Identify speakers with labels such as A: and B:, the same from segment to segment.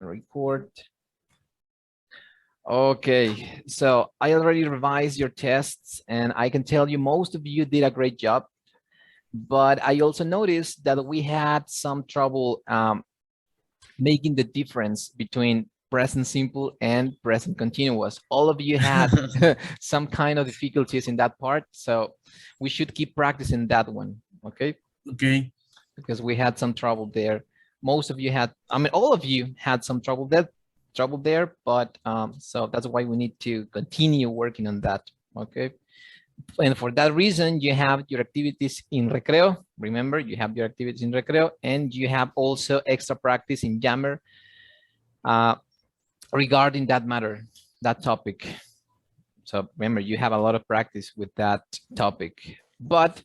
A: Report. Okay, so I already revised your tests and I can tell you most of you did a great job, but I also noticed that we had some trouble making the difference between present simple and present continuous. All of you had some kind of difficulties in that part, so we should keep practicing that one, okay?
B: Okay.
A: Because we had some trouble there. Most of you had, I mean, all of you had some trouble there, but so that's why we need to continue working on that, okay? And for that reason, you have your activities in Recreo. Remember, you have your activities in Recreo, and you have also extra practice in Jammer regarding that matter, that topic. So remember, you have a lot of practice with that topic. But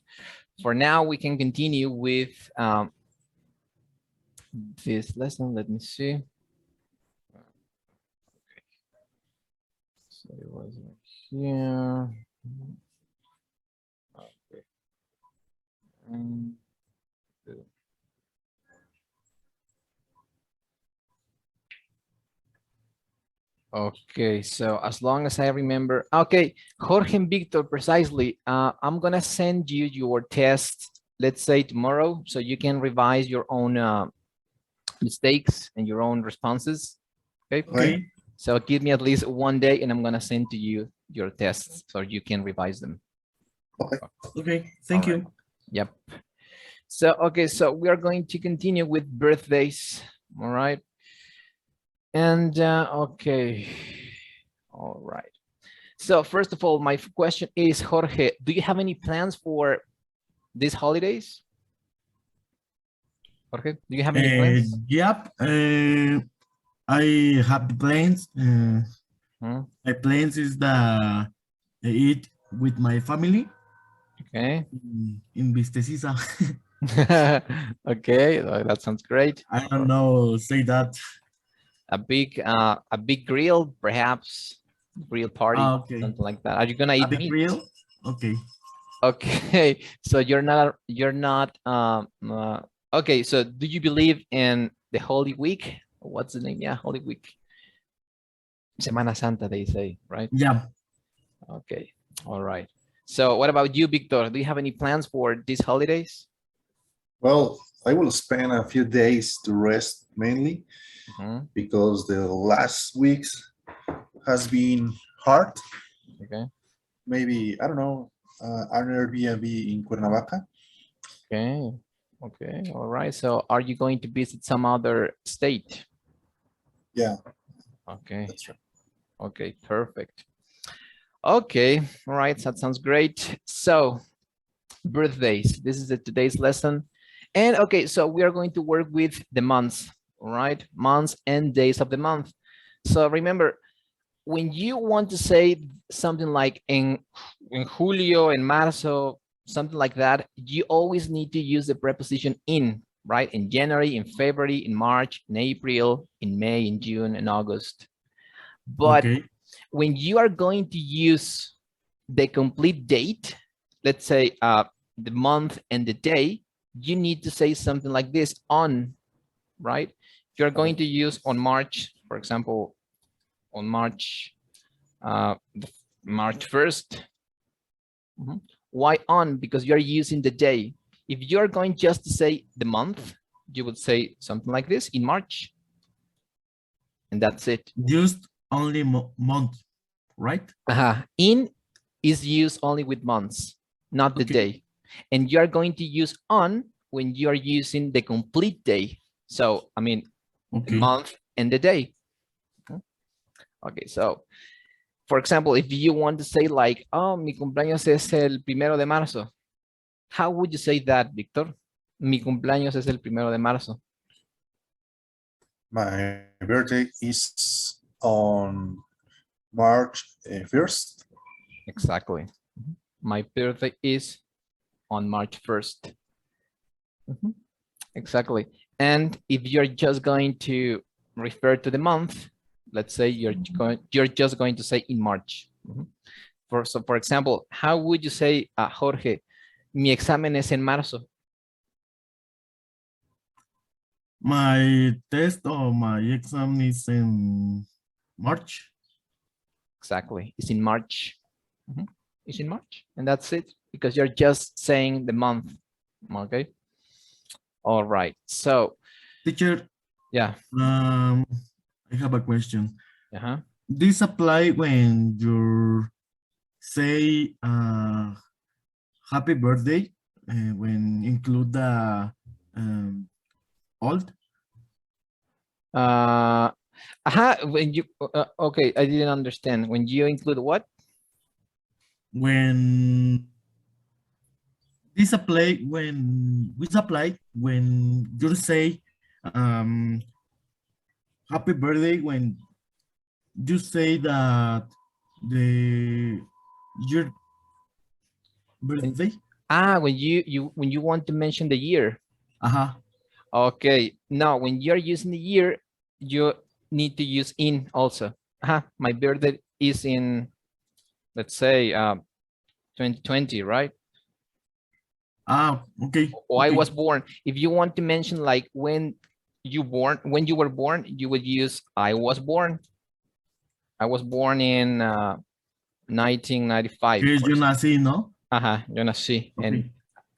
A: for now, we can continue with this lesson. Let me see. Okay. So it was here. Okay. Okay, so as long as I remember, okay, Jorge and Victor, precisely. I'm gonna send you your test, let's say tomorrow, so you can revise your own mistakes and your own responses. Okay.
B: Okay.
A: So give me at least one day, and I'm gonna send to you your tests so you can revise them.
C: Okay.
B: Okay. Thank you.
A: Yep. So okay, so we are going to continue with birthdays. All right. And okay. All right. So first of all, my question is, Jorge, do you have any plans for these holidays? Jorge, do you have any plans?
B: Yep. I have the plans. My plans is the eat with my family.
A: Okay.
B: In Vistecisa.
A: Okay, that sounds great.
B: I don't know, say that.
A: A big grill, perhaps grill party,
B: Okay.
A: something like that. Are you gonna eat
B: A big
A: meat?
B: grill? Okay.
A: Okay, so you're not okay, so do you believe in the Holy Week? What's the name? Yeah, Holy Week. Semana Santa, they say, right?
B: Yeah.
A: Okay, all right. So what about you, Victor? Do you have any plans for these holidays?
C: Well, I will spend a few days to rest mainly because the last weeks has been hard.
A: Okay.
C: Maybe, I don't know, an Airbnb in Cuernavaca.
A: Okay. Okay. All right. So are you going to visit some other state?
C: Yeah.
A: Okay.
C: That's right.
A: Okay. Perfect. Okay. All right. That sounds great. So birthdays. This is today's lesson. And okay, so we are going to work with the months, all right? Months and days of the month. So remember, when you want to say something like in julio, en marzo, something like that, you always need to use the preposition in, right? In January, in February, in March, in April, in May, in June, and August. But when you are going to use the complete date, let's say the month and the day, you need to say something like this, on, right? You're going to use on March, for example, on March, March 1st. Why on? Because you're using the day. If you're going just to say the month, you would say something like this, in March. And that's it.
B: Just only month, right?
A: In is used only with months, not the day. And you're going to use on when you're using the complete day. So, I mean, the month and the day. Okay, so, for example, if you want to say like, oh, mi cumpleaños es el 1 de marzo. How would you say that, Victor? Mi cumpleaños es el 1 de marzo.
C: My birthday is on March 1st.
A: Exactly. My birthday is on March 1st. Exactly. And if you're just going to refer to the month, let's say you're just going to say in March. So for example, how would you say, Jorge, mi examen es en marzo?
B: My test or my exam is in March.
A: Exactly. It's in March. Mhm. It's in March. And that's it, because you're just saying the month. Okay. All right. So,
B: Teacher,
A: yeah.
B: I have a question.
A: Uh-huh.
B: This apply when you say happy birthday, when include the old?
A: When you, okay, I didn't understand. When you include what?
B: When this apply when you say um happy birthday, when you say that the your
A: When,
B: birthday.
A: when you want to mention the year.
B: Uh-huh.
A: Okay. Now, when you're using the year, you need to use in also. My birthday is in, let's say, 2020, right?
B: Okay.
A: Or I was born. If you want to mention like when you were born, you would use I was born. I was born in 1995,
B: Que
A: for
B: yo
A: example.
B: nací, ¿no?
A: You know, see. And
B: Okay.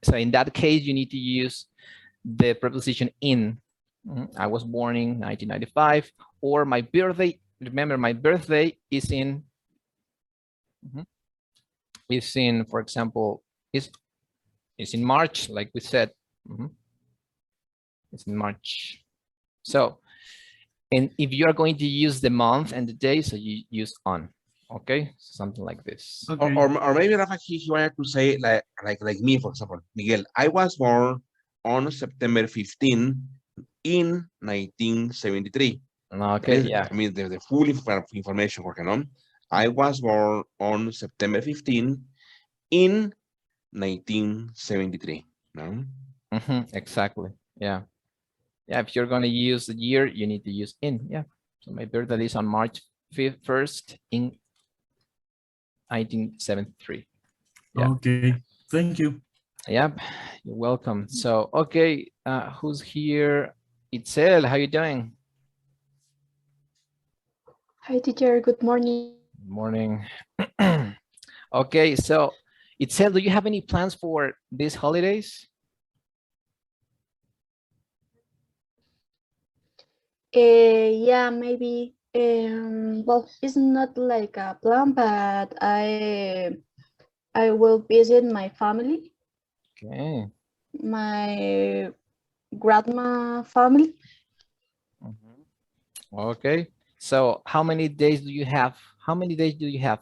A: so in that case, you need to use the preposition in. I was born in 1995, or my birthday. Remember, my birthday mhm, is in, for example, is in March, like we said. It's in March. So, and if you are going to use the month and the day, so you use on. Okay, something like this.
B: Okay.
D: Or maybe Rafa, he wanted to say like me, for example, Miguel, I was born on September 15 in 1973. That
A: Okay,
D: is,
A: yeah.
D: I mean, the full information, porque no? I was born on September 15 in 1973. No?
A: Exactly. Yeah. Yeah. If you're going to use the year, you need to use in. Yeah. So my birthday is on March 1st in 1973. Yeah.
B: Okay. Thank you.
A: Yep. You're welcome. So, okay. Who's here? Itzel, how you doing?
E: Hi, teacher. Good morning.
A: Good morning. Okay. So, Itzel, do you have any plans for these holidays?
E: Yeah, maybe. Well, it's not like a plan, but I will visit my family,
A: Okay.
E: my grandma family.
A: Okay. So how many days do you have? How many days do you have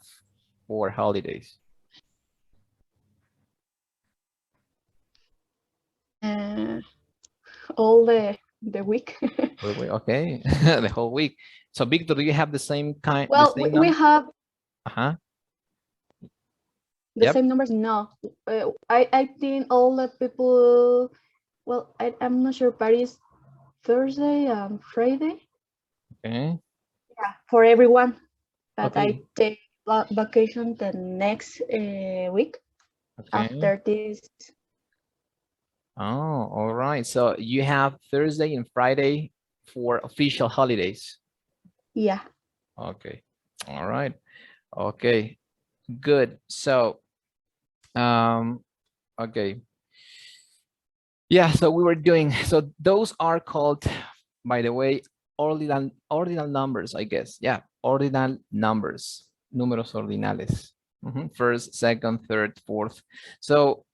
A: for holidays?
E: Uh, all the week.
A: Okay. The whole week. So Victor, do you have the same the
E: Well,
A: same
E: we
A: number?
E: have
A: Uh-huh.
E: the
A: Yep.
E: same numbers. No, I think all the people. Well, I'm not sure, but it's Thursday and Friday.
A: Okay.
E: Yeah, for everyone. But
A: Okay.
E: I take vacation the next week
A: Okay.
E: after this.
A: Oh, all right. So you have Thursday and Friday for official holidays.
E: Yeah.
A: Okay. All right. Okay. Good. So, okay. Yeah, so we were doing, so those are called, by the way, ordinal numbers, I guess. Yeah, ordinal numbers, números ordinales. First, second, third, fourth. So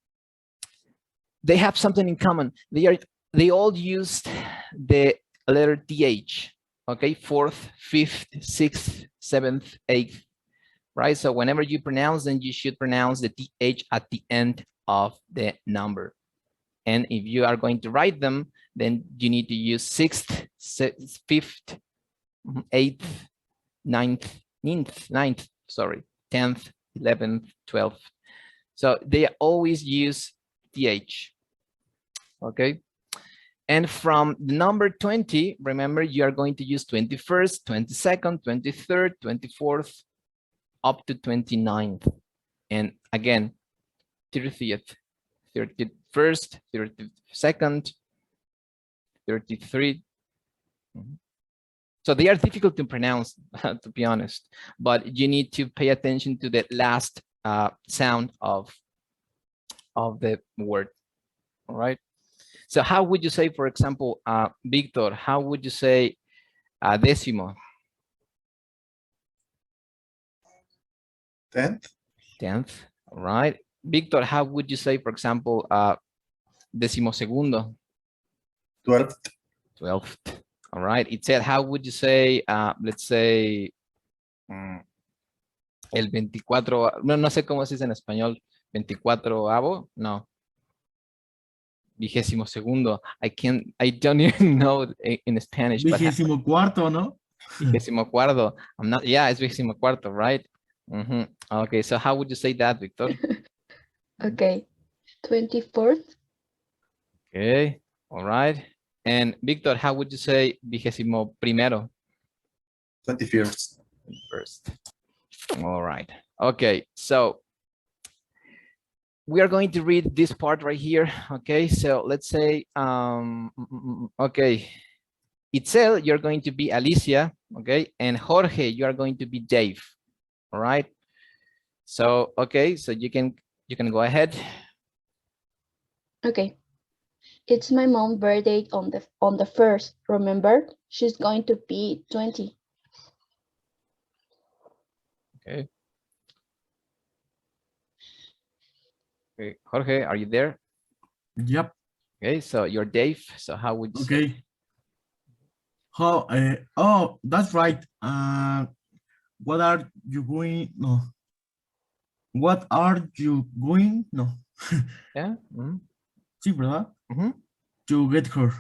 A: they have something in common. They all used the letter th. Okay, fourth, fifth, sixth, seventh, eighth, right? So whenever you pronounce them, you should pronounce the th at the end of the number. And if you are going to write them, then you need to use sixth, fifth, eighth, ninth, sorry, 10th, 11th, 12th. So they always use th, okay? And from the number 20, remember, you are going to use 21st, 22nd, 23rd, 24th, up to 29th. And again, 30th, 31st, 32nd, 33. Mhm. So they are difficult to pronounce, to be honest, but you need to pay attention to the last sound of the word. All right. So how would you say, for example, Victor, how would you say décimo?
C: 10th,
A: 10th. All right. Victor, how would you say, for example, decimosegundo?
C: 12th,
A: 12th. All right. It said, how would you say, let's say, el 24, no sé cómo se dice en español, 24avo, no. 22º. I don't even know in Spanish. But
B: 24º, ¿no?
A: 24º. I'm not, yeah, it's 24º, right? Okay, so how would you say that, Victor?
E: Okay. 24th.
A: Okay, all right. And Victor, how would you say 21º?
C: 21st.
A: First. All right. Okay, so we are going to read this part right here. Okay, so let's say, okay, Itzel, you're going to be Alicia, okay, and Jorge, you are going to be Dave. All right. So okay, so you can go ahead.
E: Okay. It's my mom's birthday on the 1st. Remember, she's going to be 20.
A: Okay. Okay, Jorge, are you there?
B: Yep.
A: Okay, so you're Dave. So how would you say?
B: Okay. How? Oh, that's right. What are you going? No. What are you going? No.
A: Yeah.
B: Sí, ¿verdad? To get her.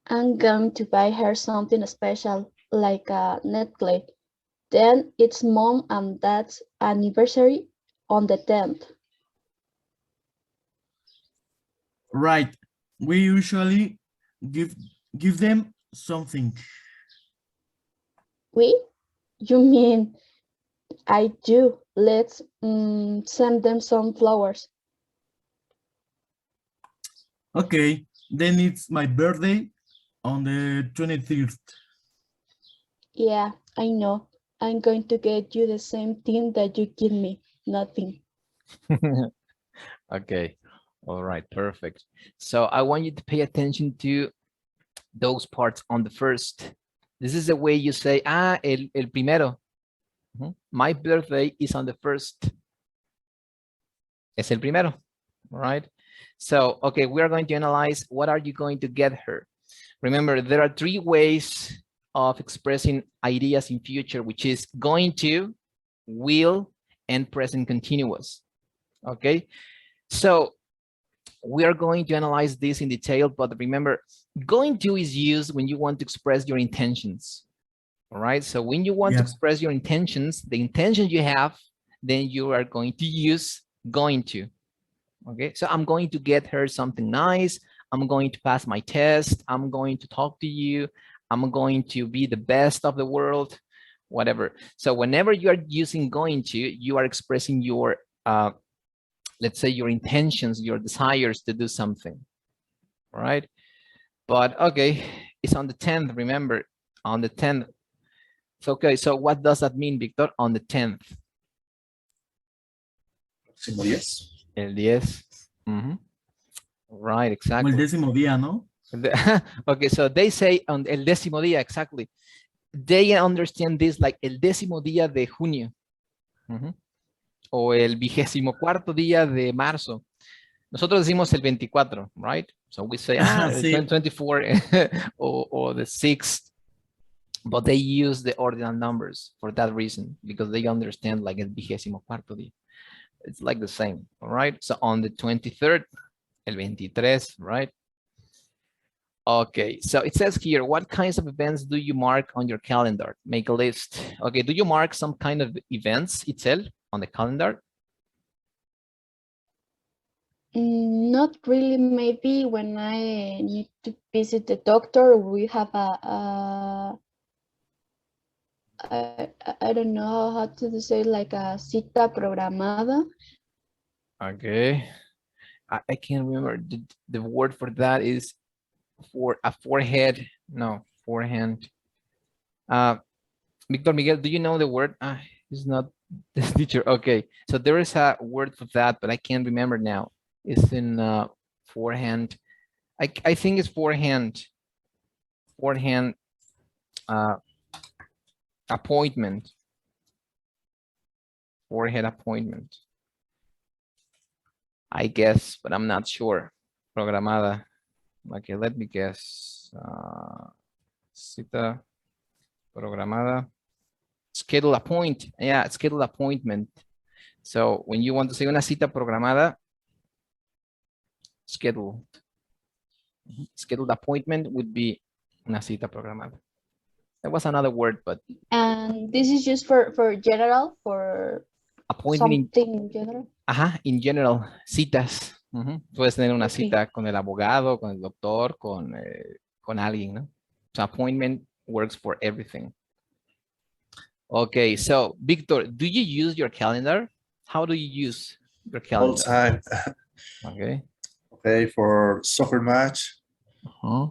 E: I'm going to buy her something special, like a necklace. Then it's mom and dad's anniversary on the 10th.
B: Right. We usually give them something.
E: We? You mean I do? Let's send them some flowers.
B: Okay. Then it's my birthday on the 23rd.
E: Yeah, I know. I'm going to get you the same thing that you give me. Nothing.
A: Okay. All right. Perfect. So I want you to pay attention to those parts on the first. This is the way you say, el primero. My birthday is on the 1st. Es el primero. All right. So, okay, we are going to analyze what are you going to get her. Remember, there are 3 ways of expressing ideas in future, which is going to, will, and present continuous. Okay. So we are going to analyze this in detail, but remember, going to is used when you want to express your intentions. All right. So when you want to express your intentions, the intention you have, then you are going to use going to. Okay. So I'm going to get her something nice. I'm going to pass my test. I'm going to talk to you. I'm going to be the best of the world, whatever. So whenever you are using going to, you are expressing your, let's say your intentions, your desires to do something. All right. But okay, it's on the 10th, remember, on the 10th. So, okay, so what does that mean, Victor, on the 10th?
C: Próximo 10.
A: El 10. Right, exactly.
B: El 10º día, ¿no?
A: Okay, so they say on el 10º día, exactly. They understand this like el 10º día de junio. O el 24º día de marzo. Nosotros decimos el 24, right? So we say,
B: Sí.
A: 24 or the 6th. But they use the ordinal numbers for that reason, because they understand like el 24º día. It's like the same, all right? So on the 23rd, el 23, right? Okay, so it says here, what kinds of events do you mark on your calendar? Make a list. Okay, do you mark some kind of events itself on the calendar?
E: Not really. Maybe when I need to visit the doctor, we have I don't know how to say, like a cita programada.
A: Okay, I can't remember. The word for that is For a forehead, no, forehand. Victor Miguel, do you know the word? It's not this teacher. Okay, so there is a word for that, but I can't remember now. It's in forehand. I think it's forehand. Forehand appointment. Forehead appointment. I guess, but I'm not sure. Programada. Okay, let me guess. Cita programada. Schedule appoint. Yeah, schedule appointment. So when you want to say una cita programada, schedule. Scheduled appointment would be una cita programada. That was another word, but
E: And this is just for general, for
A: appointment in,
E: something in general.
A: in general, citas. Puedes tener una
E: Okay.
A: cita con el abogado, con el doctor, con alguien, ¿no? So appointment works for everything. Okay, so Victor, do you use your calendar? How do you use your
C: All
A: calendar?
C: time.
A: Okay.
C: Okay, for soccer match,
A: Uh-huh.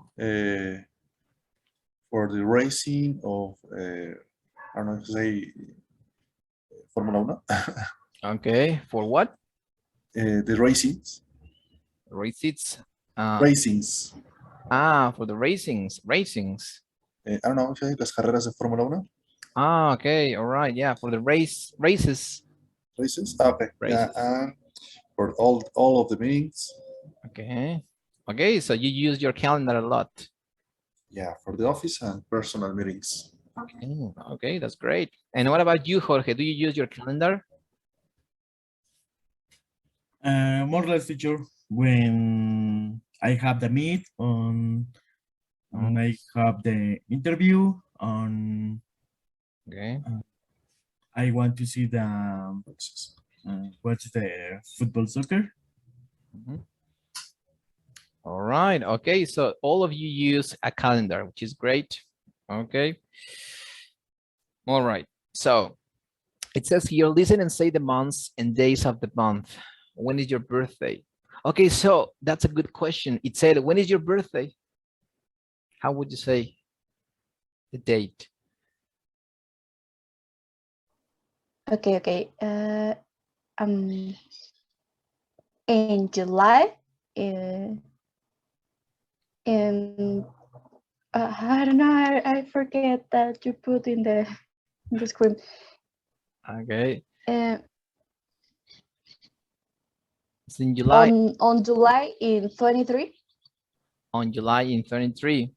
C: for the racing of, I don't know how to say, Formula 1.
A: Okay, for what?
C: The racings.
A: Receipts.
C: Racings.
A: For the racings.
C: I don't know, las carreras de Fórmula 1.
A: Okay, all right, yeah, for the races.
C: Races. Okay.
A: Races.
C: Yeah, and for all of the meetings.
A: Okay, so you use your calendar a lot.
C: Yeah, for the office and personal meetings.
A: Okay, that's great. And what about you, Jorge? Do you use your calendar?
B: More or less, teacher. When I have the meet on I have the interview on.
A: Okay.
B: I want to see the what's the football soccer.
A: All right. Okay, so all of you use a calendar, which is great. Okay. All right. So it says here, listen and say the months and days of the month. When is your birthday? Okay, so that's a good question. It said, when is your birthday? How would you say the date?
E: Okay. In July, in I don't know. I forget that you put in the screen.
A: Okay.
E: Uh,
A: It's in July.
E: On July in 23.
A: On July in 23.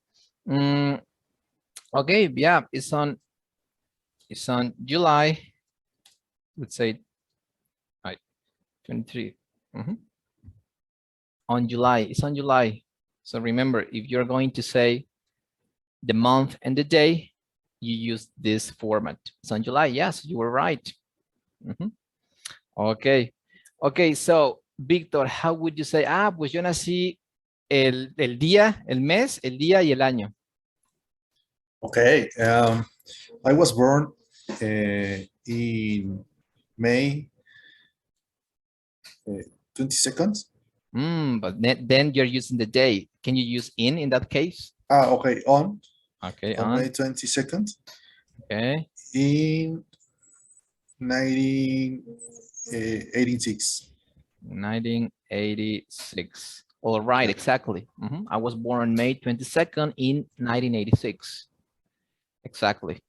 A: Okay, yeah, it's on July. Let's say 23. On July, it's on July. So remember, if you're going to say the month and the day, you use this format. It's on July. Yes, you were right. Okay. Okay, so Víctor, how would you say? Pues yo nací el día, el mes, el día y el año.
C: Okay. I was born in May 22nd.
A: But then you're using the day. Can you use in that case?
C: Okay, on
A: Okay,
C: May 22nd
A: Okay.
C: in 1986.
A: 1986. All right, exactly. I was born on May 22nd in 1986. Exactly.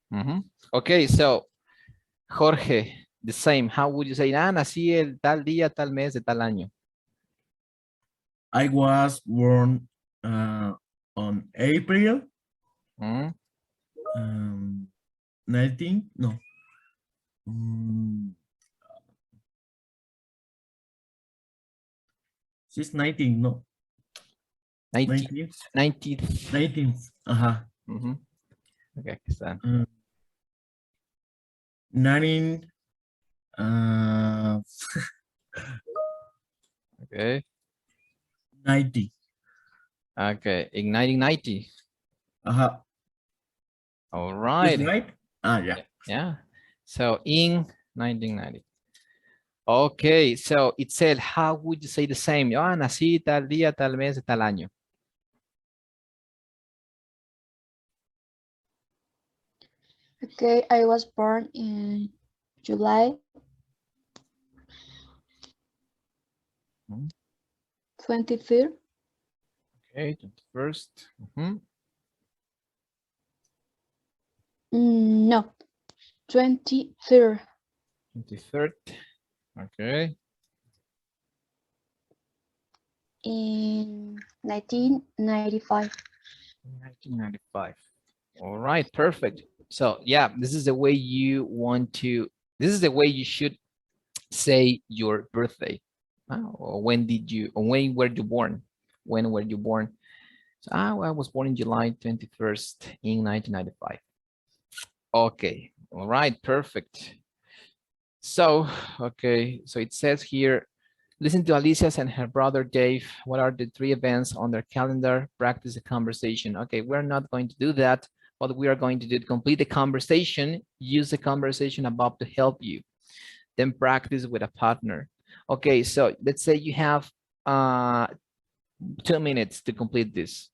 A: Okay, so Jorge, the same. How would you say? Nací el tal día, tal mes, de tal año.
B: I was born on April 19, no. 19, no.
A: 19th.
B: 19th.
A: Okay, aquí está.
B: 19.
A: Okay.
B: 90.
A: Okay, in 1990. All right.
B: Is right? Yeah.
A: Yeah. So in 1990. Okay, so it said, how would you say the same? Nací tal día, tal mes, tal año.
E: Okay, I was born in July
A: Mhm.
E: 23rd.
A: Okay, 21st.
E: No, 23rd
A: 23rd. Okay.
E: in 1995.
A: 1995. All right, perfect. So yeah, this is the way you want to, this is the way you should say your birthday. Or when did you, or when were you born? When were you born? So I was born in July 21st in 1995. Okay, all right, perfect. So, okay, so it says here, listen to Alicia's and her brother Dave. What are the 3 events on their calendar? Practice a conversation. Okay, we're not going to do that. What we are going to do to complete the conversation, use the conversation above to help you. Then practice with a partner. Okay, so let's say you have 2 minutes to complete this.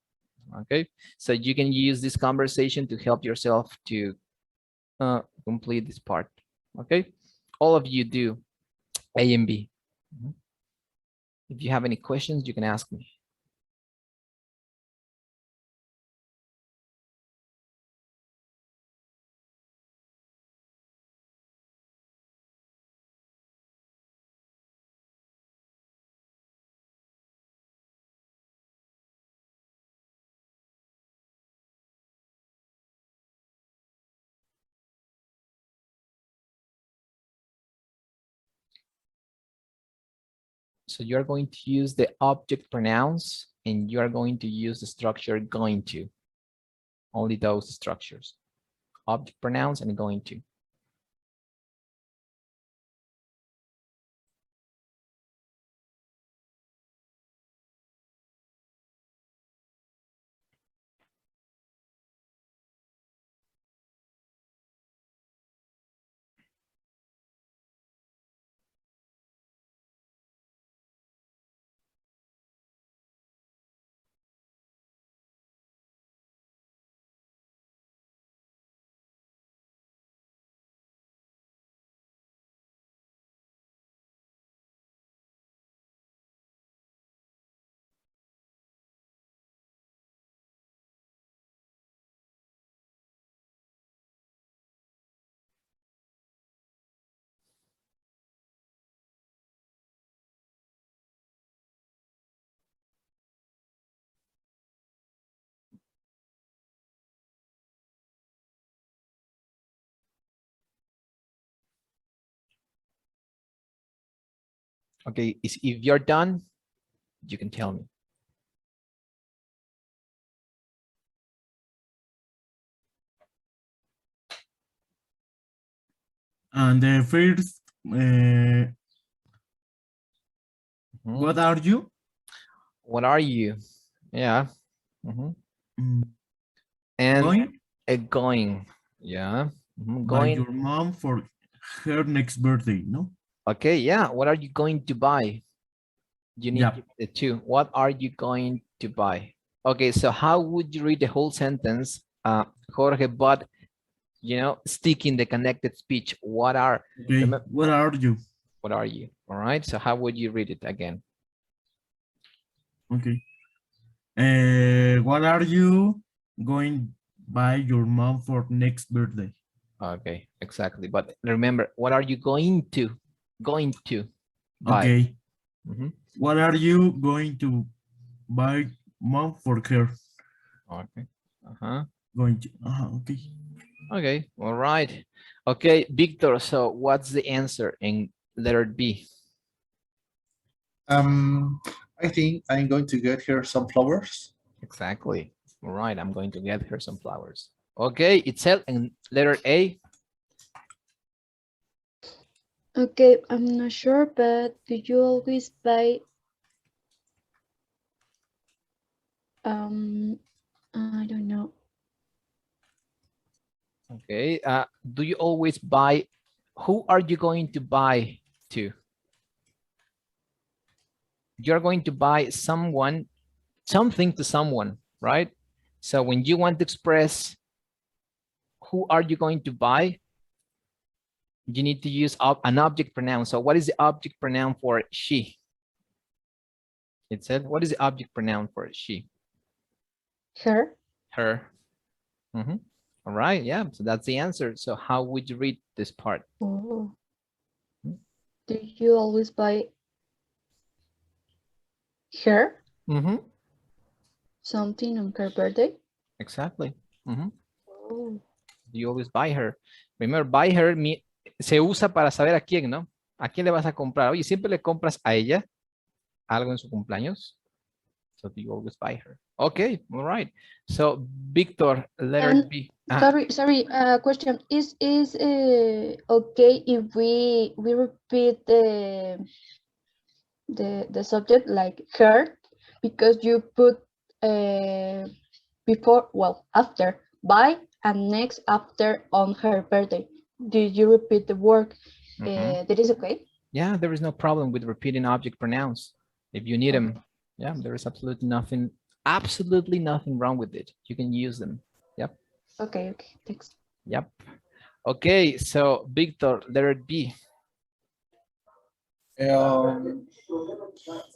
A: Okay, so you can use this conversation to help yourself to complete this part. Okay, all of you do A and B. If you have any questions, you can ask me. So you're going to use the object pronouns and you are going to use the structure going to. Only those structures. Object pronouns and going to. Okay, if you're done, you can tell me.
B: And the first, what are you?
A: What are you? Yeah.
B: Mm,
A: And
B: Going
A: going. Yeah.
B: by
A: Going.
B: your mom for her next birthday, no?
A: Okay, yeah. What are you going to buy? You need
B: Yeah.
A: the 2. What are you going to buy? Okay, so how would you read the whole sentence, Jorge, but stick in the connected speech? What are,
B: Okay. What are you?
A: what are you? All right, so how would you read it again?
B: Okay. What are you going by your mom for next birthday?
A: Okay, exactly. But remember, what are you going to buy?
B: Okay.
A: Mhm.
B: What are you going to buy mom for her?
A: Okay. Uh-huh.
B: Going to, okay.
A: Okay, all right. Okay, Victor, so what's the answer in letter B?
C: I think I'm going to get her some flowers.
A: Exactly. All right, I'm going to get her some flowers. Okay, Itzel, in letter A.
E: Okay, I'm not sure, but do you always buy I don't know.
A: Okay, do you always buy, who are you going to buy to? You're going to buy someone, something to someone, right? So when you want to express who are you going to buy? You need to use an object pronoun. So what is the object pronoun for she? It said, what is the object pronoun for she?
E: Her.
A: Her. All right, yeah, so that's the answer. So how would you read this part?
E: Oh. Do you always buy her something on her birthday?
A: Exactly.
E: Oh.
A: Do you always buy her? Remember, buy her se usa para saber a quién, ¿no? ¿A quién le vas a comprar? Oye, ¿siempre le compras a ella algo en su cumpleaños? So do you always buy her? Okay, all right. So Victor, letter B.
E: Sorry. Question: Is okay if we repeat the subject like her, because you put before, well, after buy and next after on her birthday? Did you repeat the word? That is okay.
A: Yeah, there is no problem with repeating object pronouns if you need them. Yeah, there is absolutely nothing wrong with it. You can use them. Yep.
E: Okay, thanks.
A: Yep. Okay, so Victor, letter B.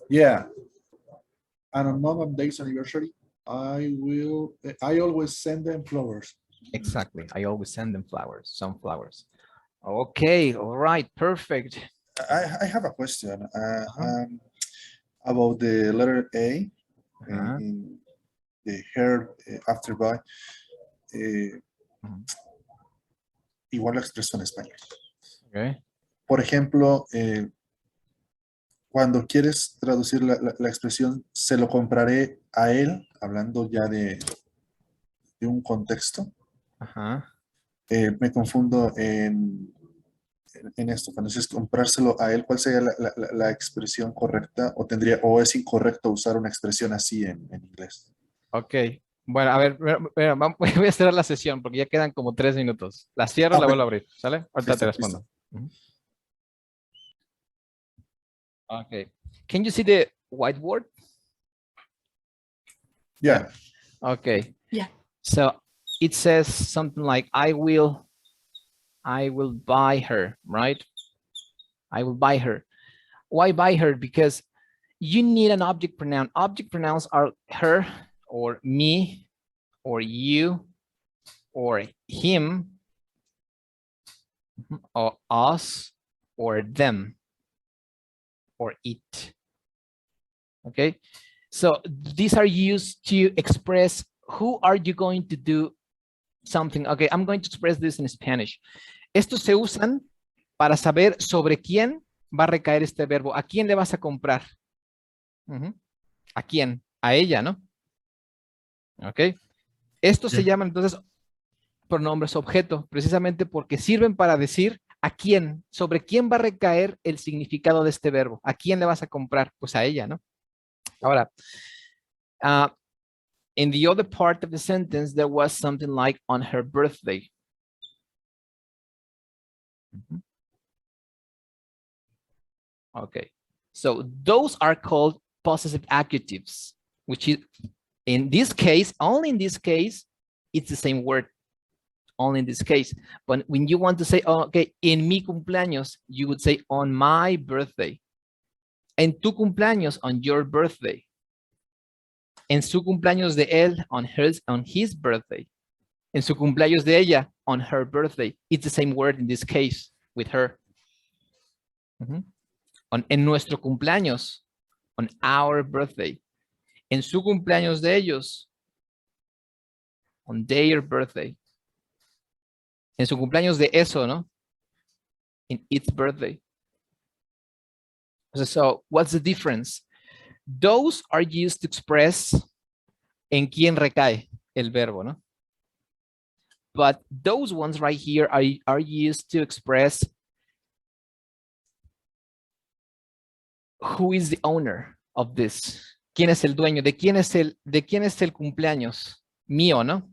C: Yeah. And on Mom and Dad's anniversary, I always send them flowers.
A: Exactly. I always send them flowers, some flowers. Okay, all right, perfect.
C: I have a question about the letter A in the her after by. Igual la expreso en español.
A: Okay.
C: Por ejemplo, cuando quieres traducir la expresión, se lo compraré a él, hablando ya de un contexto. Me confundo en esto. Cuando dices comprárselo a él, ¿cuál sería la expresión correcta? ¿O es incorrecto usar una expresión así en inglés?
A: Ok. Bueno, a ver, voy a cerrar la sesión porque ya quedan como 3 minutos. La cierro, la vuelvo a abrir, ¿sale? Ahorita te respondo. Okay. Can you see the whiteboard?
C: Yeah.
A: Okay.
E: Yeah.
A: So it says something like, I will buy her, right? I will buy her. Why buy her? Because you need an object pronoun. Object pronouns are her or me or you or him or us or them or it. Okay, so these are used to express who are you going to do something. Okay, I'm going to express this in Spanish. Estos se usan para saber sobre quién va a recaer este verbo. ¿A quién le vas a comprar? ¿A quién? A ella, ¿no? Ok. Estos se llaman entonces pronombres objeto, precisamente porque sirven para decir a quién, sobre quién va a recaer el significado de este verbo. ¿A quién le vas a comprar? Pues a ella, ¿no? Ahora, in the other part of the sentence, there was something like on her birthday. Okay, so those are called possessive adjectives, which is in this case, only in this case, it's the same word, only in this case. But when you want to say, oh, okay, en mi cumpleaños, you would say on my birthday. En tu cumpleaños, on your birthday. En su cumpleaños de él, on his birthday. En su cumpleaños de ella, on her birthday. It's the same word in this case with her. En nuestro cumpleaños, on our birthday. En su cumpleaños de ellos, on their birthday. En su cumpleaños de eso, ¿no? In its birthday. So what's the difference? Those are used to express en quién recae el verbo, ¿no? But those ones right here are used to express who is the owner of this. ¿Quién es el dueño? ¿De quién es el cumpleaños? Mío, ¿no?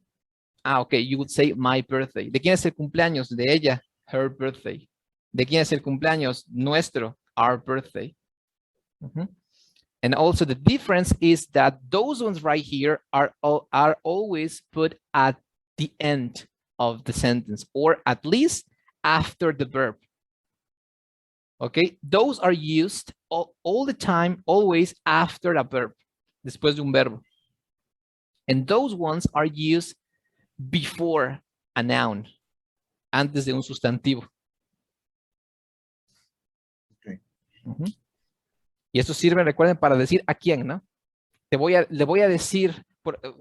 A: Ah, ok, you would say my birthday. ¿De quién es el cumpleaños? De ella, her birthday. ¿De quién es el cumpleaños? Nuestro, our birthday. And also the difference is that those ones right here are always put at the end of the sentence, or at least after the verb. Okay, those are used all the time, always after a verb, después de un verbo. And those ones are used before a noun, antes de un sustantivo.
C: Okay.
A: Y esto sirve, recuerden, para decir a quién, ¿no? Le voy a decir,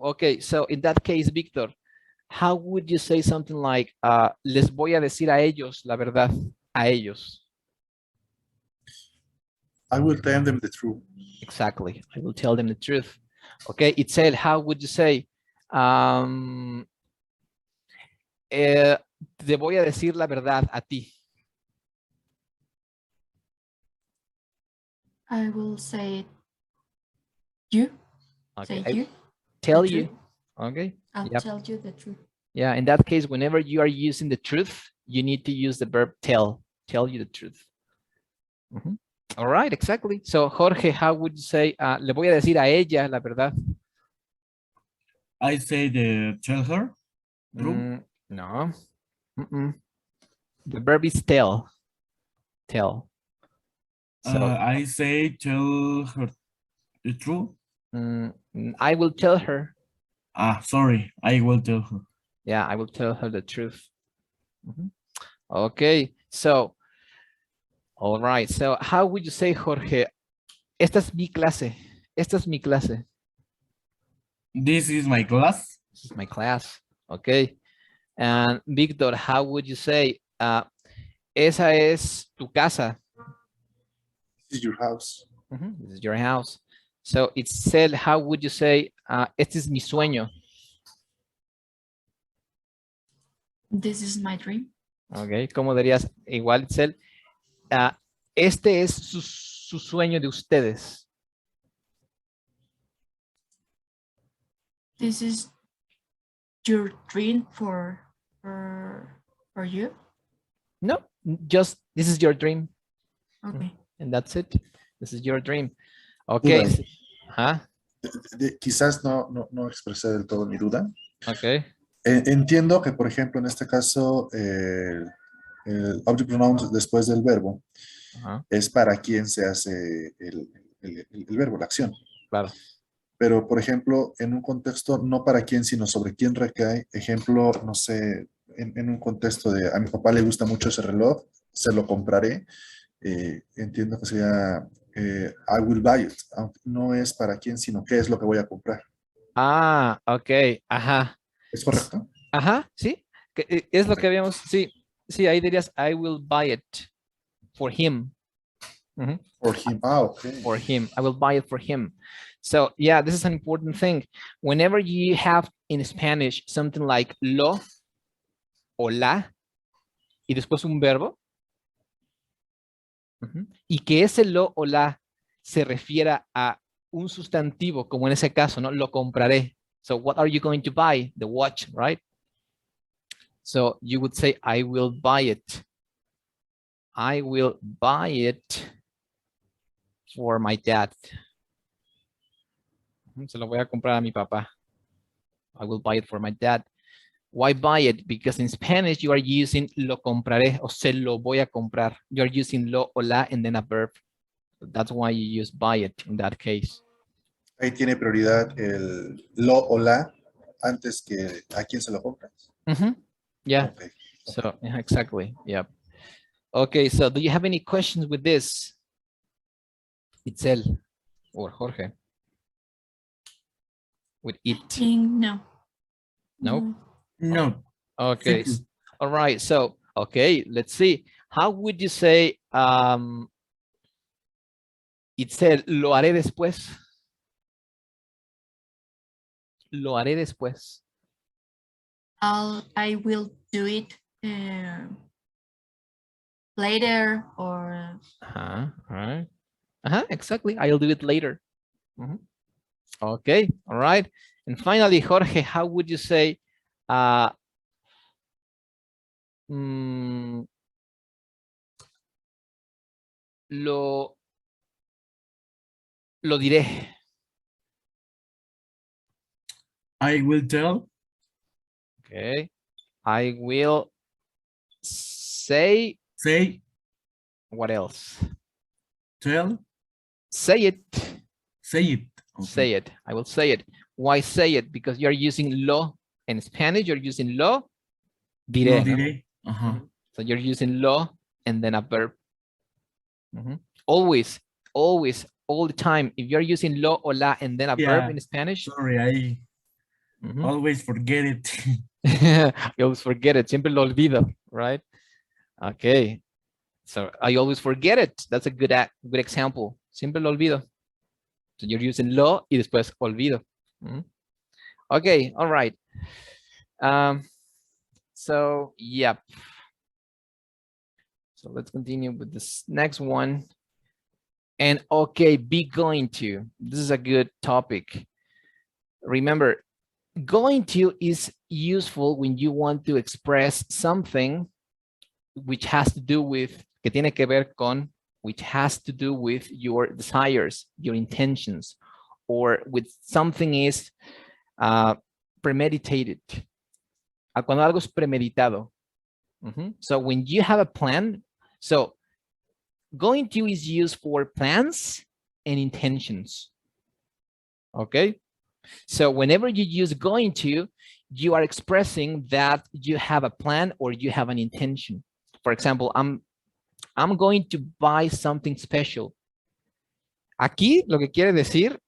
A: okay, so in that case, Víctor, how would you say something like, les voy a decir a ellos la verdad, a ellos?
C: I will tell them the truth.
A: Exactly, I will tell them the truth. Okay, Itzel, how would you say, te voy a decir la verdad a ti?
E: I will say you.
A: Okay,
E: Say you.
A: tell
E: the
A: you.
E: truth.
A: Okay.
E: I'll
A: Yep.
E: tell you the truth.
A: Yeah, in that case, whenever you are using the truth, you need to use the verb tell you the truth. All right, exactly. So, Jorge, how would you say, le voy a decir a ella la verdad?
B: I say tell her. True.
A: No. The verb is tell. Tell. So,
B: I say tell her the truth.
A: I will tell her.
B: Sorry, I will tell her.
A: Yeah, I will tell her the truth. Okay, so, all right. So, how would you say, Jorge? Esta es mi clase. Esta es mi clase.
B: This is my class.
A: This is my class. Okay. And Victor, how would you say, esa es tu casa?
C: This is your house.
A: This is your house. So it's said, how would you say, este es mi sueño?
E: This is my dream.
A: Okay, ¿cómo dirías? Igual, Itzel, este es su sueño de ustedes.
E: This is your dream for you.
A: No, just this is your dream.
E: Okay.
A: And that's it. This is your dream. Okay.
C: Duda. Quizás no expresé del todo mi duda.
A: Okay.
C: Entiendo que, por ejemplo, en este caso, el object pronoun después del verbo es para quien se hace el verbo, la acción.
A: Claro.
C: Pero, por ejemplo, en un contexto no para quién, sino sobre quién recae. Ejemplo, no sé, en un contexto de a mi papá le gusta mucho ese reloj, se lo compraré. Entiendo que sería I will buy it. Aunque no es para quién, sino qué es lo que voy a comprar.
A: Ok. Ajá.
C: ¿Es correcto?
A: Ajá, sí. Es lo que habíamos, sí. Sí, ahí dirías I will buy it for him.
C: For him. Okay.
A: For him. I will buy it for him. So yeah, this is an important thing. Whenever you have in Spanish something like lo o la y después un verbo, y que ese lo o la se refiera a un sustantivo, como en ese caso, ¿no? Lo compraré. So what are you going to buy? The watch, right? So you would say, I will buy it. I will buy it for my dad. Se lo voy a comprar a mi papá. I will buy it for my dad. Why buy it? Because in Spanish you are using lo compraré o se lo voy a comprar. You are using lo o la and then a verb. That's why you use buy it in that case.
C: Ahí tiene prioridad el lo o la antes que a quién se lo compras.
A: Yeah.
C: Okay.
A: So exactly. Yeah. Okay. So do you have any questions with this? Itzel or Jorge? With it?
E: No.
A: No?
B: No.
A: Okay. All right. So, okay, let's see. How would you say, Itzel, lo haré después? Lo haré después.
E: I will do it later or.
A: All right. Exactly. I'll do it later. Okay. All right. And finally, Jorge, how would you say, lo diré?
B: I will tell.
A: Okay. I will say.
B: Say.
A: What else?
B: Tell.
A: Say it.
B: Say it. Okay.
A: Say it. I will say it. Why say it? Because you're using lo in Spanish. You're using lo diré.
B: Lo diré.
A: No? So you're using lo and then a verb. Always, always, all the time. If you're using lo or la and then a verb in Spanish.
B: Sorry, I always forget it.
A: You always forget it. Siempre lo olvido, right? Okay. So I always forget it. That's a good example. Siempre lo olvido. So you're using lo y después olvido. Okay, all right. So, yep. So let's continue with this next one. And okay, be going to. This is a good topic. Remember, going to is useful when you want to express something which has to do with, que tiene que ver con, which has to do with your desires, your intentions, or with something is premeditated. Cuando algo es premeditado. So when you have a plan, so going to is used for plans and intentions. Okay. So whenever you use going to, you are expressing that you have a plan or you have an intention. For example, I'm going to buy something special. Aquí lo que quiere decir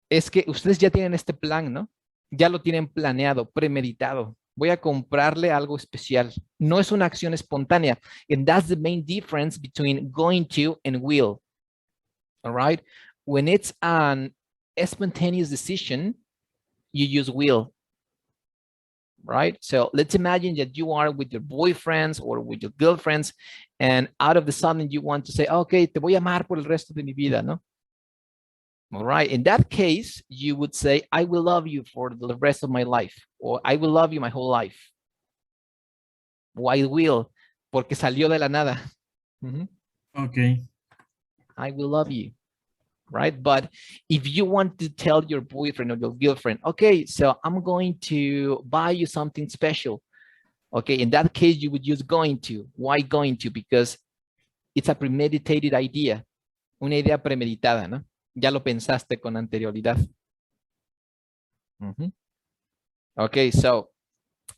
A: es que ustedes ya tienen este plan, ¿no? Ya lo tienen planeado, premeditado. Voy a comprarle algo especial. No es una acción espontánea. And that's the main difference between going to and will. All right? When it's an spontaneous decision, you use will. Right? So let's imagine that you are with your boyfriends or with your girlfriends, and out of the sudden you want to say, okay, te voy a amar por el resto de mi vida, ¿no? All right. In that case, you would say, I will love you for the rest of my life, or I will love you my whole life. Why will? Porque salió de la nada.
B: Okay.
A: I will love you. Right? But if you want to tell your boyfriend or your girlfriend, okay, so I'm going to buy you something special. Okay, in that case, you would use going to. Why going to? Because it's a premeditated idea. Una idea premeditada, ¿no? Ya lo pensaste con anterioridad. Okay, so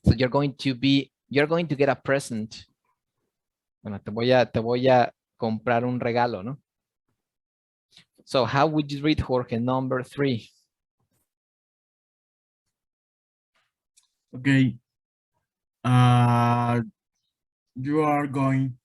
A: you're going to get a present. Bueno, te voy a comprar un regalo, ¿no? So how would you read, Jorge, number 3?
B: Okay. You are going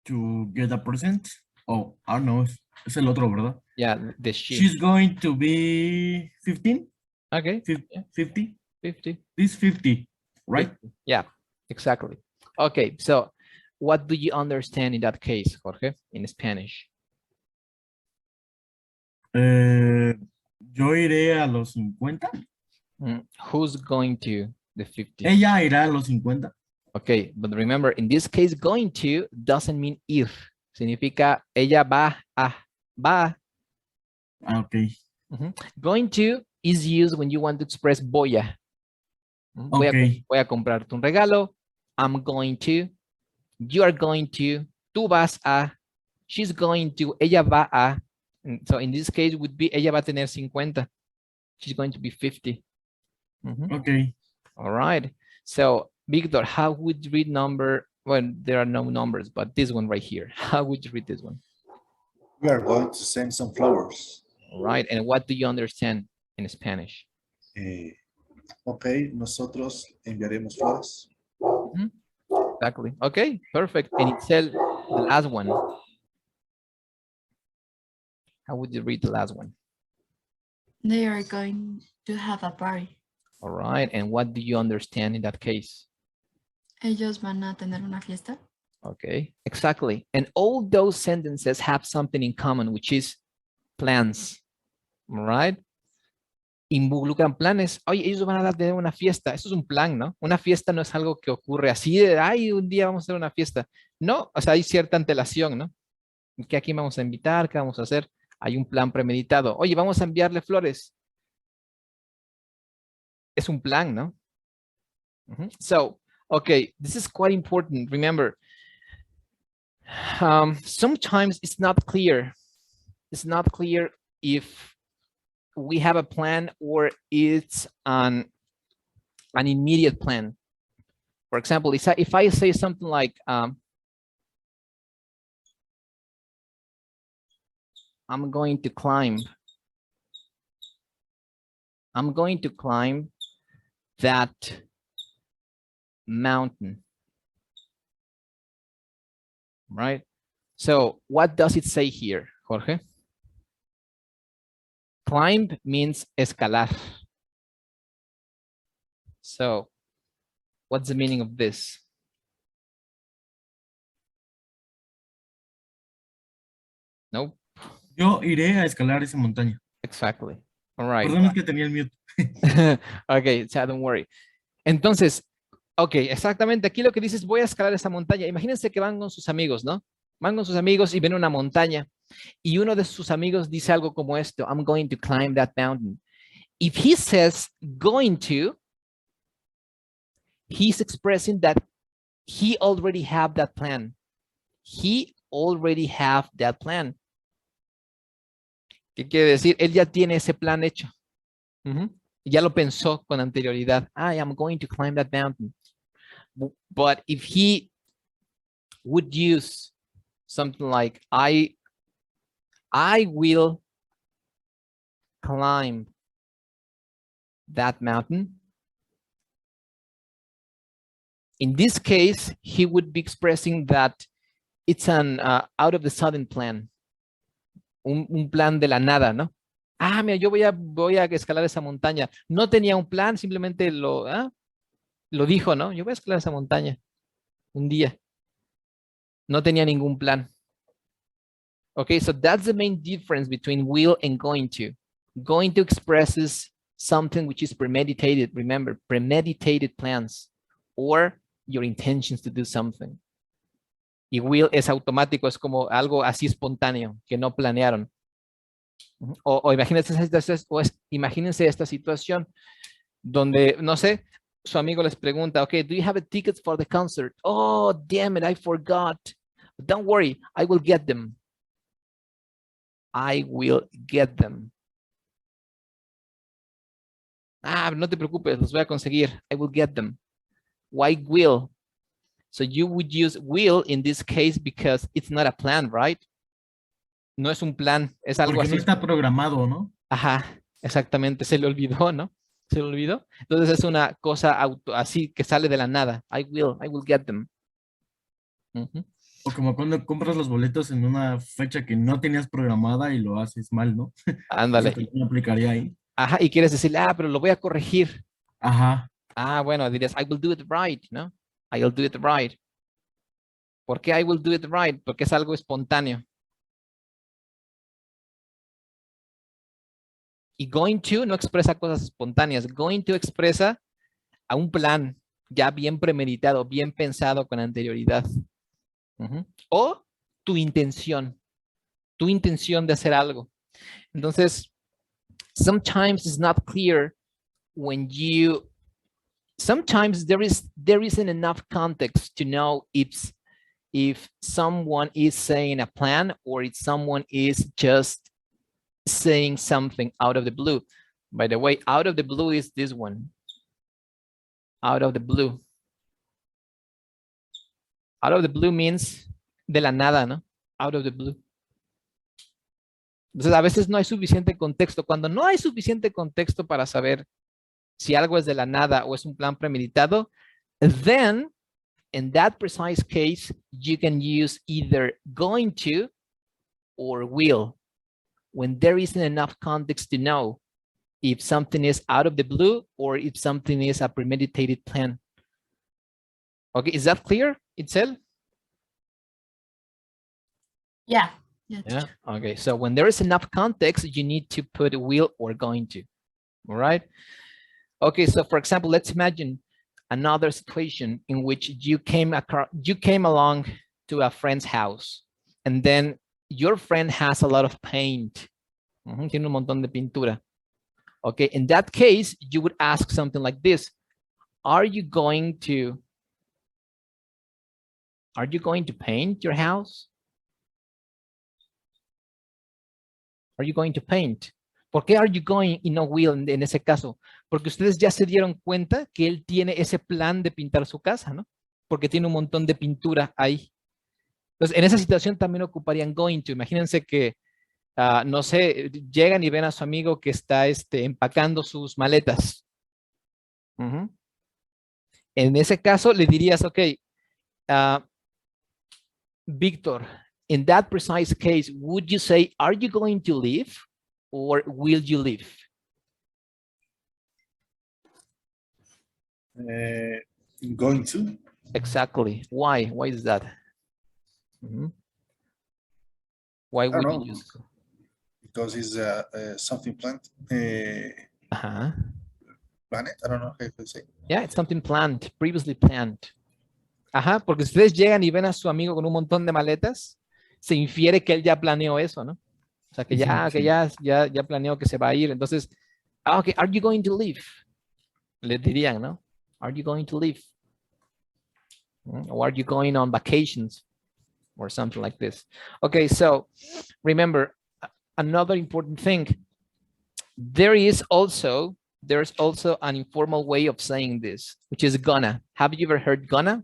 B: to get a present. Oh, I don't know. Es el otro, ¿verdad?
A: Yeah, the she.
B: She's going to be 15.
A: Okay.
B: 50.
A: 50.
B: This 50, right?
A: 50. Yeah, exactly. Okay, so what do you understand in that case, Jorge, in Spanish?
B: Yo iré a los 50.
A: Who's going to the 50?
B: Ella irá a los 50.
A: Okay, but remember, in this case, going to doesn't mean if. Significa ella va a. Va.
B: Okay.
A: Going to is used when you want to express voy a.
B: Okay.
A: Voy a comprarte un regalo. I'm going to. You are going to. Tú vas a. She's going to. Ella va a. And so in this case would be ella va a tener 50. She's going to be 50.
B: Okay.
A: All right. So Victor, how would you read number? Well, there are no numbers, but this one right here. How would you read this one?
C: We are going to send some flowers.
A: All right. And what do you understand in Spanish?
C: Okay, nosotros enviaremos flores.
A: Exactly. Okay, perfect. And it's the last one. How would you read the last one?
F: They are going to have a party.
A: All right. And what do you understand in that case?
F: Ellos van a tener una fiesta.
A: Okay, exactly. And all those sentences have something in common, which is plans. All right. Involucran planes. Oye, ellos van a tener una fiesta. Eso es un plan, ¿no? Una fiesta no es algo que ocurre así de, ay, un día vamos a hacer una fiesta. No, o sea, hay cierta antelación, ¿no? ¿Qué aquí vamos a invitar? ¿Qué vamos a hacer? Hay un plan premeditado. Oye, vamos a enviarle flores. Es un plan, ¿no? So, Okay, this is quite important. Remember, sometimes it's not clear. It's not clear if we have a plan or it's an immediate plan. For example, if I say something like, I'm going to climb that mountain, right? So what does it say here, Jorge? Climb means escalar. So what's the meaning of this? Nope.
B: Yo iré a escalar esa montaña.
A: Exactly. All right.
B: Perdón, es que tenía el mute.
A: Okay, so don't worry. Entonces, ok, exactamente. Aquí lo que dices, voy a escalar esa montaña. Imagínense que van con sus amigos, ¿no? Van con sus amigos y ven una montaña y uno de sus amigos dice algo como esto, I'm going to climb that mountain. If he says going to, he's expressing that he already have that plan. He already have that plan. ¿Qué quiere decir? Él ya tiene ese plan hecho. Ya lo pensó con anterioridad. I am going to climb that mountain. But if he would use something like, I will climb that mountain. In this case, he would be expressing that it's an out of the sudden plan. Un plan de la nada, ¿no? Ah, mira, yo voy a escalar esa montaña. No tenía un plan, simplemente lo dijo, ¿no? Yo voy a escalar esa montaña un día. No tenía ningún plan. Okay, so that's the main difference between will and going to. Going to expresses something which is premeditated. Remember, premeditated plans or your intentions to do something. Y will es automático, es como algo así espontáneo que no planearon. O imagínense esta situación donde, no sé, su amigo les pregunta, okay, do you have a ticket for the concert? Oh, damn it, I forgot. Don't worry, I will get them. I will get them. Ah, no te preocupes, los voy a conseguir. I will get them. Why will? So you would use will in this case because it's not a plan, right? No es un plan, es algo
B: Porque
A: así.
B: no está programado, ¿no?
A: Ajá, exactamente, se le olvidó, ¿no? Se le olvidó. Entonces es una cosa así que sale de la nada. I will get them.
B: O como cuando compras los boletos en una fecha que no tenías programada y lo haces mal, ¿no?
A: Ándale.
B: Eso también aplicaría ahí.
A: Ajá, y quieres decirle, pero lo voy a corregir.
B: Ajá.
A: Ah, bueno, dirías, I will do it right, ¿no? I will do it right. ¿Por qué I will do it right? Porque es algo espontáneo. Y going to no expresa cosas espontáneas. Going to expresa a un plan ya bien premeditado, bien pensado con anterioridad. O tu intención de hacer algo. Entonces, sometimes it's not clear when you, sometimes there isn't enough context to know if someone is saying a plan or if someone is just saying something out of the blue. By the way, out of the blue is this one. Out of the blue. Out of the blue means de la nada, ¿no? Out of the blue. Entonces, a veces no hay suficiente contexto. Cuando no hay suficiente contexto para saber si algo es de la nada o es un plan premeditado, then, in that precise case, you can use either going to or will when there isn't enough context to know if something is out of the blue or if something is a premeditated plan. Okay, is that clear, Itzel?
F: Yeah.
A: Yeah, okay, so when there is enough context, you need to put will or going to, all right? Okay, so for example, let's imagine another situation in which you came along to a friend's house, and then your friend has a lot of paint. Tiene un montón de pintura. Okay, in that case, you would ask something like this. Are you going to Are you going to paint your house? Are you going to paint? ¿Por qué are you going y no will en ese caso? Porque ustedes ya se dieron cuenta que él tiene ese plan de pintar su casa, ¿no? Porque tiene un montón de pintura ahí. Entonces, en esa situación también ocuparían going to. Imagínense que, no sé, llegan y ven a su amigo que está empacando sus maletas. En ese caso, le dirías, ok, Víctor, in that precise case, would you say, are you going to leave or will you leave?
C: Going to.
A: Exactly. Why? Why is that? Why would you use?
C: Because it's something planned.
A: Uh-huh.
C: Planet, I don't know how to say.
A: Yeah, it's something planned, previously planned. Ajá, porque si ustedes llegan y ven a su amigo con un montón de maletas, se infiere que él ya planeó eso, ¿no? O sea, que ya planeó que se va a ir. Entonces, okay, are you going to leave? Le dirían, ¿no? Are you going to leave? Or are you going on vacations? Or something like this. Okay, so remember, another important thing, there's also an informal way of saying this, which is gonna. Have you ever heard gonna?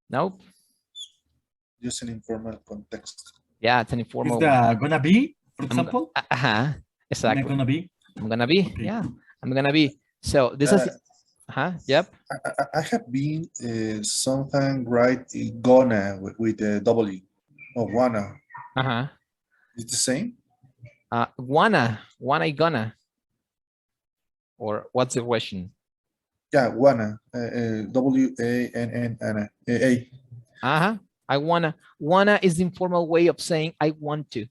A: Nope.
C: Use an informal context.
A: Yeah, it's an informal.
B: Is that gonna be, for example?
A: Exactly.
B: I'm gonna be.
A: I'm gonna be. Okay. Yeah, I'm gonna be. So this is. Yep.
C: I have been something right gonna with the W or wanna. It's the same.
A: Wanna gonna. Or what's the question?
C: Yeah, wanna. W-A-N-N-A.
A: I wanna. Wanna is the informal way of saying I want to.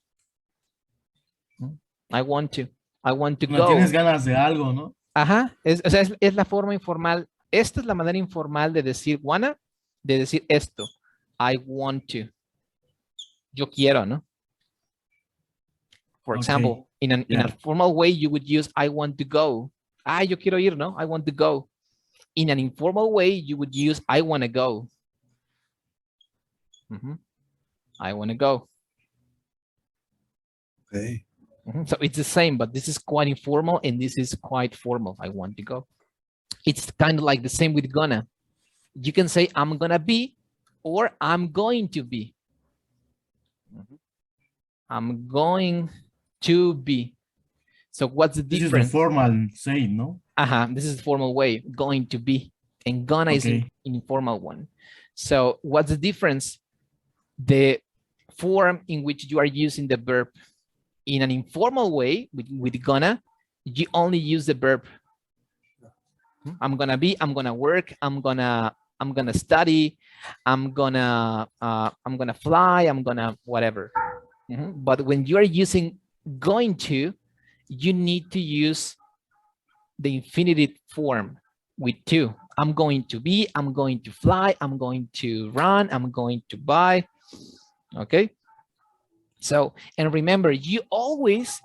A: I want to. I want to go.
B: Tienes ganas de algo, ¿no?
A: Es la forma informal. Esta es la manera informal de decir wanna, de decir esto. I want to. Yo quiero, ¿no? For example, in a formal way, you would use I want to go. Yo quiero ir, ¿no? I want to go. In an informal way, you would use I want to go. I want to go.
C: Okay.
A: So it's the same, but this is quite informal and this is quite formal. I want to go. It's kind of like the same with gonna. You can say I'm gonna be or I'm going to be. I'm going to be. So what's the difference?
B: This is the formal saying, no?
A: This is the formal way, going to be. And gonna is an informal one. So what's the difference? The form in which you are using the verb. In an informal way, with gonna, you only use the verb. I'm gonna be, I'm gonna work, I'm gonna study, I'm gonna fly, I'm gonna whatever. But when you are using going to, you need to use the infinitive form with to. I'm going to be, I'm going to fly, I'm going to run, I'm going to buy. Okay. So, and remember, you always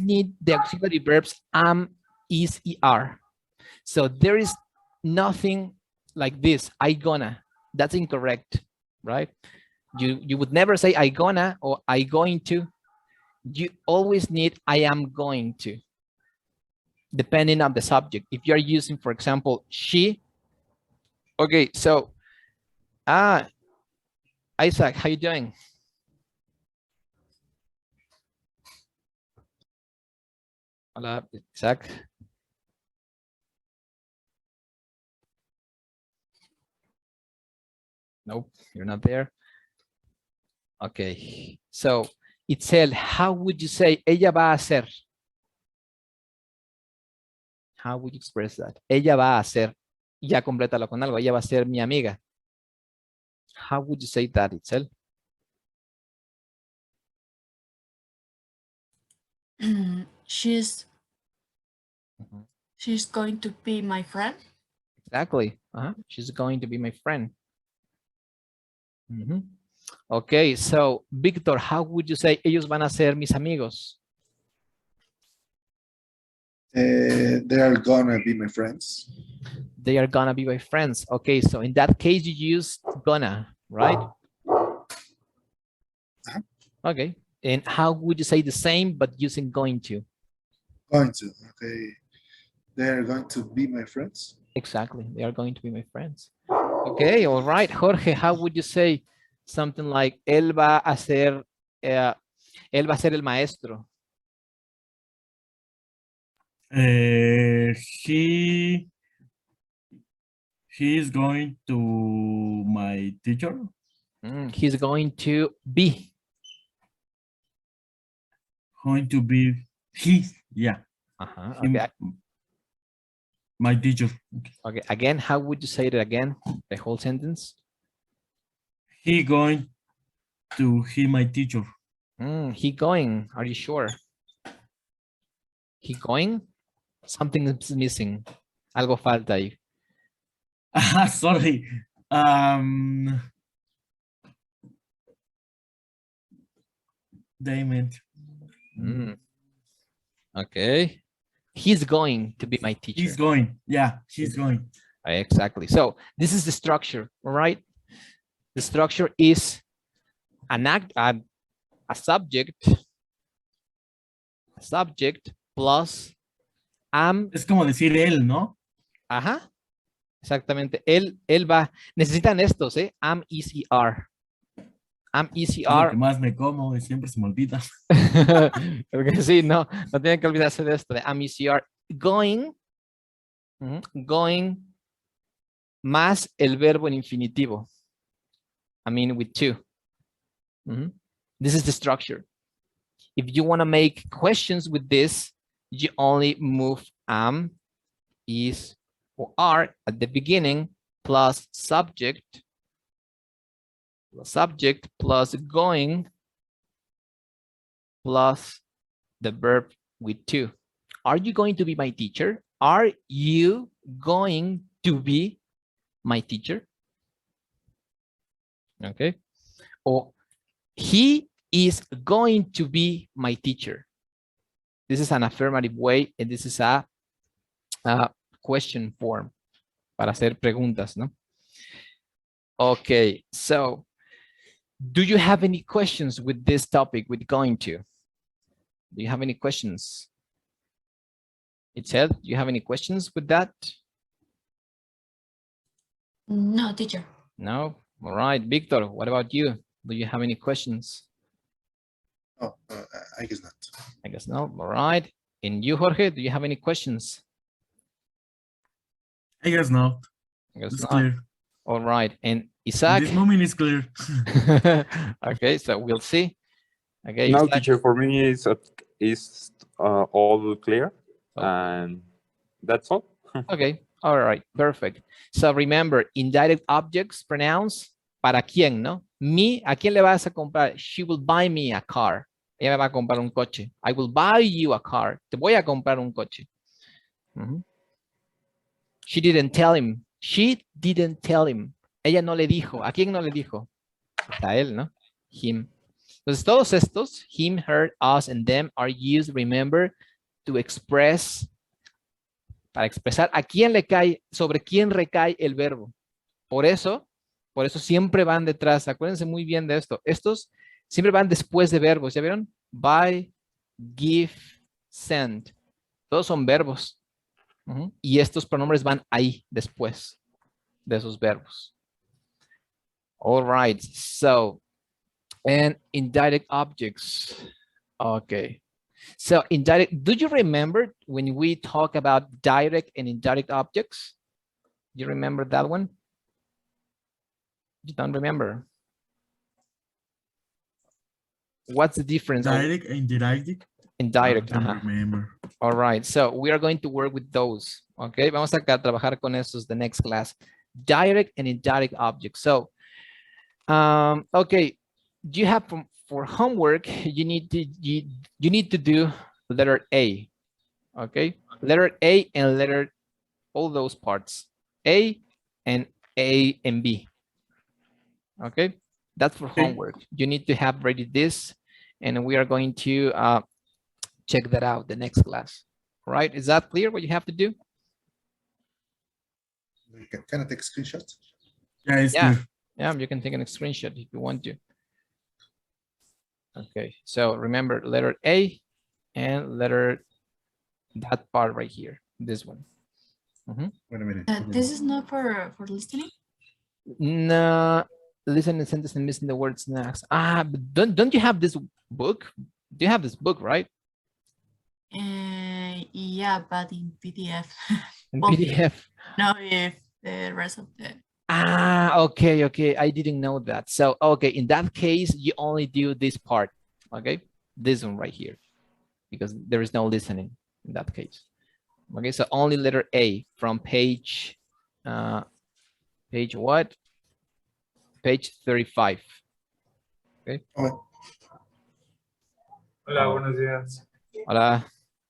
A: need the auxiliary verbs am, is, er. So there is nothing like this, I gonna. That's incorrect, right? You would never say I gonna or I going to. You always need I am going to, depending on the subject. If you're using, for example, she. Okay, so, Isaac, how you doing? Hola, Isaac. Nope, you're not there. Okay, so Itzel, how would you say ella va a ser? How would you express that? Ella va a ser. Ya complétalo con algo. Ella va a ser mi amiga. How would you say that, Itzel?
F: She's going to be my friend.
A: Exactly. She's going to be my friend. Okay, so Victor, how would you say ellos van a ser mis amigos?
C: They are gonna be my friends.
A: They are gonna be my friends. Okay, so in that case, you use gonna, right? Okay, and how would you say the same but using going to?
C: Going to. Okay. They are going to be my friends.
A: Exactly, they are going to be my friends. Okay, all right, Jorge, how would you say something like él va a ser el maestro?
B: He is going to my teacher.
A: He's going to be.
B: Going to be yeah. Him,
A: Okay.
B: my teacher.
A: Okay, again, how would you say it again? The whole sentence?
B: He going to my teacher.
A: He going, are you sure? He going? Something is missing. Algo falta ahí.
B: Sorry. Damn.
A: Okay. He's going to be my teacher.
B: He's going. Yeah, he's going.
A: Exactly. So this is the structure, all right? The structure is an act, a subject plus am.
B: Es como decir él, ¿no?
A: Ajá. Exactamente. Él va. Necesitan estos, ¿eh? Am, is, er. Am, is,
B: Es lo
A: er.
B: que más me como y siempre se me olvida.
A: Porque sí, no tienen que olvidarse de esto, de am, is, er. Going, going más el verbo en infinitivo. I mean, with to. This is the structure. If you want to make questions with this, you only move am, is, or are at the beginning plus subject plus going plus the verb with to. Are you going to be my teacher? Are you going to be my teacher? Okay. Or he is going to be my teacher. This is an affirmative way, and this is a question form para hacer preguntas, ¿no? Okay, so do you have any questions with this topic, with going to? Do you have any questions? Itzel, do you have any questions with that?
F: No, teacher.
A: No? All right. Victor, what about you? Do you have any questions?
C: Oh, I guess not.
A: I guess no. All right. And you, Jorge, do you have any questions?
B: I guess not.
A: I guess
B: It's
A: not.
B: clear.
A: All right. And Isaac?
B: This moment is clear.
A: Okay, so we'll see. Okay.
G: No,
A: Isaac?
G: teacher, for me is all clear, and that's all.
A: Okay. All right. Perfect. So remember, indirect objects, pronouns, ¿para quién, no? Me, ¿a quién le vas a comprar? She will buy me a car. Ella me va a comprar un coche. I will buy you a car. Te voy a comprar un coche. She didn't tell him. She didn't tell him. Ella no le dijo. ¿A quién no le dijo? A él, ¿no? Him. Entonces, todos estos, him, her, us, and them, are used, remember, to express, para expresar a quién le cae, sobre quién recae el verbo. Por eso siempre van detrás. Acuérdense muy bien de esto. Estos siempre van después de verbos. ¿Ya vieron? Buy, give, send. Todos son verbos. Y estos pronombres van ahí después de esos verbos. All right. So, and indirect objects. Okay. So indirect, do you remember when we talk about direct and indirect objects? Do you remember that one? You don't remember? What's the difference?
B: Direct and indirect?
A: Indirect.
B: I don't remember.
A: All right, so we are going to work with those. Okay, vamos a trabajar con esos the next class. Direct and indirect objects. So, okay, do you have for homework? You need to do letter A. Okay, letter A and letter all those parts. A and B. Okay, that's for homework. You need to have ready this, and we are going to check that out the next class. right? Is that clear what you have to do?
C: Can I take screenshots?
B: Yeah, it's
A: Yeah.
B: clear.
A: Yeah, you can take a screenshot if you want to. Okay, so remember letter A and letter, that part right here, this one.
C: Wait a minute.
F: This is not for listening.
A: No, listen and sentence and missing the word snacks. But don't you have this book? Do you have this book, right?
F: Yeah, but in PDF.
A: In
F: Well,
A: PDF.
F: no, if the rest of the.
A: Okay. I didn't know that. So, okay, in that case, you only do this part, okay? This one right here, because there is no listening in that case. Okay, so only letter A from page, page what? Page 35. Okay.
H: Hola, buenos días.
A: Hola,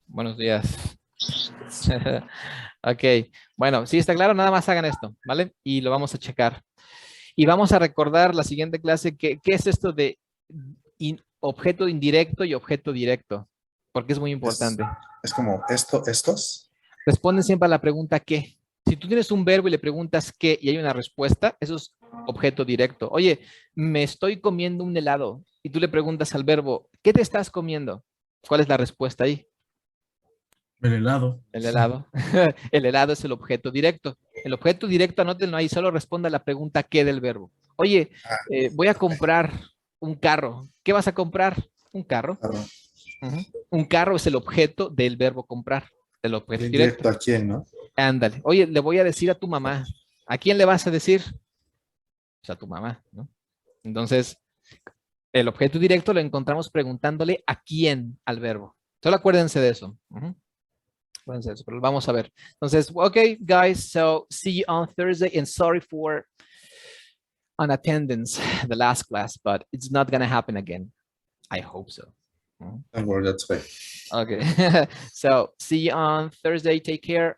A: buenos días. Ok, bueno, si está claro, nada más hagan esto, ¿vale? Y lo vamos a checar. Y vamos a recordar la siguiente clase, ¿qué es esto de objeto indirecto y objeto directo? Porque es muy importante.
C: Es como estos.
A: Responden siempre a la pregunta ¿qué? Si tú tienes un verbo y le preguntas ¿qué? Y hay una respuesta, eso es objeto directo. Oye, me estoy comiendo un helado. Y tú le preguntas al verbo, ¿qué te estás comiendo? ¿Cuál es la respuesta ahí?
B: El helado.
A: El helado. El helado es el objeto directo. El objeto directo, anótenlo ahí, solo responde a la pregunta ¿qué? Del verbo. Oye, voy a comprar un carro. ¿Qué vas a comprar? Un carro. Un carro es el objeto del verbo comprar. El objeto directo.
C: ¿A quién, no?
A: Ándale. Oye, le voy a decir a tu mamá. ¿A quién le vas a decir? Pues a tu mamá, ¿no? Entonces, el objeto directo lo encontramos preguntándole a quién al verbo. Solo acuérdense de eso. Acuérdense de eso, pero vamos a ver. Entonces, okay, guys, so see you on Thursday, and sorry for unattendance the last class, but it's not going to happen again. I hope so.
C: Don't worry, that's fine.
A: Okay. So see you on Thursday. Take care.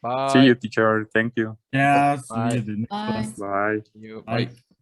A: Bye.
G: See you, teacher. Thank you.
B: Yeah,
A: Bye.
B: see you the next
F: Bye.
B: class.
G: Bye.
A: You.
B: Bye.
A: Bye.